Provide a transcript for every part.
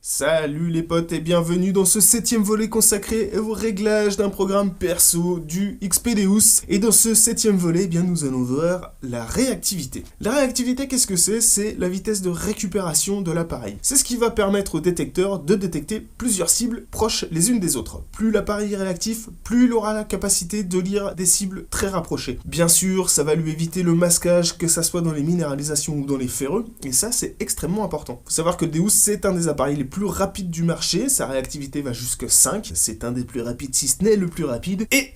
Salut les potes et bienvenue dans ce 7e volet consacré au réglage d'un programme perso du XPDeus. Et dans ce 7e volet, nous allons voir la réactivité. La réactivité, qu'est-ce que c'est? C'est la vitesse de récupération de l'appareil. C'est ce qui va permettre au détecteur de détecter plusieurs cibles proches les unes des autres. Plus l'appareil est réactif, plus il aura la capacité de lire des cibles très rapprochées. Bien sûr, ça va lui éviter le masquage, que ça soit dans les minéralisations ou dans les ferreux, et ça c'est extrêmement important. Faut savoir que le Deus, c'est un des appareils les plus rapide du marché, sa réactivité va jusque 5, c'est un des plus rapides si ce n'est le plus rapide, et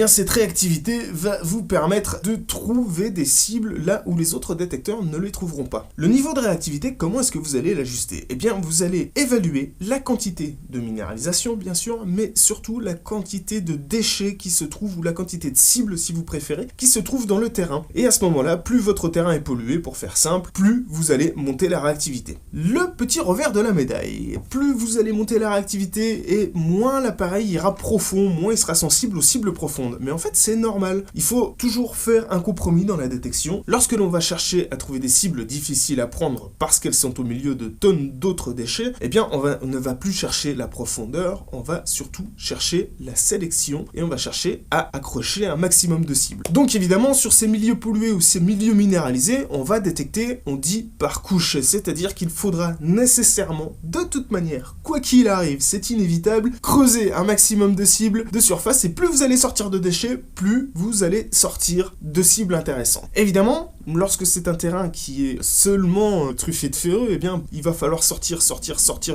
cette réactivité va vous permettre de trouver des cibles là où les autres détecteurs ne les trouveront pas. Le niveau de réactivité, comment est-ce que vous allez l'ajuster? Eh bien, vous allez évaluer la quantité de minéralisation, bien sûr, mais surtout la quantité de déchets qui se trouvent, ou la quantité de cibles, si vous préférez, qui se trouvent dans le terrain. Et à ce moment-là, plus votre terrain est pollué, pour faire simple, plus vous allez monter la réactivité. Le petit revers de la médaille, plus vous allez monter la réactivité et moins l'appareil ira profond, moins il sera sensible aux cibles profondes. Mais en fait, c'est normal. Il faut toujours faire un compromis dans la détection. Lorsque l'on va chercher à trouver des cibles difficiles à prendre parce qu'elles sont au milieu de tonnes d'autres déchets, eh bien, on ne va plus chercher la profondeur, on va surtout chercher la sélection et on va chercher à accrocher un maximum de cibles. Donc évidemment, sur ces milieux pollués ou ces milieux minéralisés, on va détecter, on dit par couche, c'est-à-dire qu'il faudra nécessairement, de toute manière, quoi qu'il arrive, c'est inévitable, creuser un maximum de cibles de surface, et plus vous allez sortir de déchets, plus vous allez sortir de cibles intéressantes. Évidemment, lorsque c'est un terrain qui est seulement truffé de ferreux, eh bien, il va falloir sortir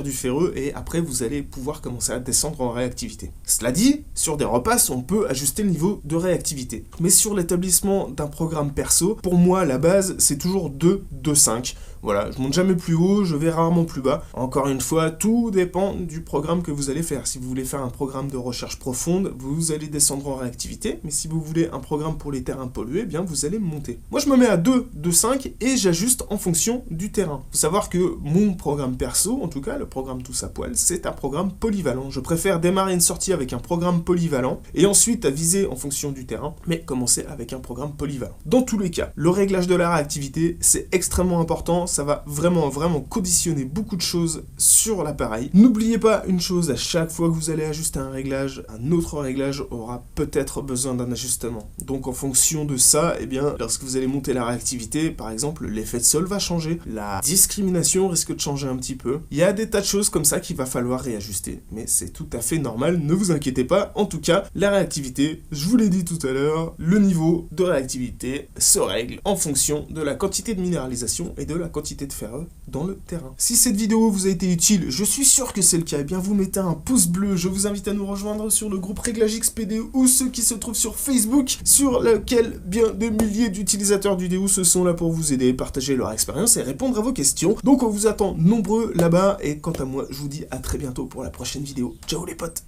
du ferreux, et après vous allez pouvoir commencer à descendre en réactivité. Cela dit, sur des repasses, on peut ajuster le niveau de réactivité. Mais sur l'établissement d'un programme perso, pour moi, la base, c'est toujours 2,5. Voilà, je monte jamais plus haut, je vais rarement plus bas. Encore une fois, tout dépend du programme que vous allez faire. Si vous voulez faire un programme de recherche profonde, vous allez descendre en réactivité. Mais si vous voulez un programme pour les terrains pollués, eh bien vous allez monter. Moi, je me mets à 2,5 et j'ajuste en fonction du terrain. Faut savoir que mon programme perso, en tout cas, le programme Tous à Poil, c'est un programme polyvalent. Je préfère démarrer une sortie avec un programme polyvalent et ensuite à viser en fonction du terrain, mais commencer avec un programme polyvalent. Dans tous les cas, le réglage de la réactivité, c'est extrêmement important. Ça va vraiment conditionner beaucoup de choses sur l'appareil. N'oubliez pas une chose, à chaque fois que vous allez ajuster un réglage, un autre réglage aura peut-être besoin d'un ajustement. Donc en fonction de ça, eh bien, lorsque vous allez monter la réactivité, par exemple, l'effet de sol va changer, la discrimination risque de changer un petit peu. Il y a des tas de choses comme ça qu'il va falloir réajuster, mais c'est tout à fait normal, ne vous inquiétez pas. En tout cas, la réactivité, je vous l'ai dit tout à l'heure, le niveau de réactivité se règle en fonction de la quantité de minéralisation et de la quantité de ferreux dans le terrain. Si cette vidéo vous a été utile, je suis sûr que c'est le cas, eh bien vous mettez un pouce bleu. Je vous invite à nous rejoindre sur le groupe Réglage XPD ou ceux qui se trouvent sur Facebook, sur lequel bien des milliers d'utilisateurs du Deus sont là pour vous aider, partager leur expérience et répondre à vos questions. Donc on vous attend nombreux là-bas, et quant à moi, je vous dis à très bientôt pour la prochaine vidéo. Ciao les potes!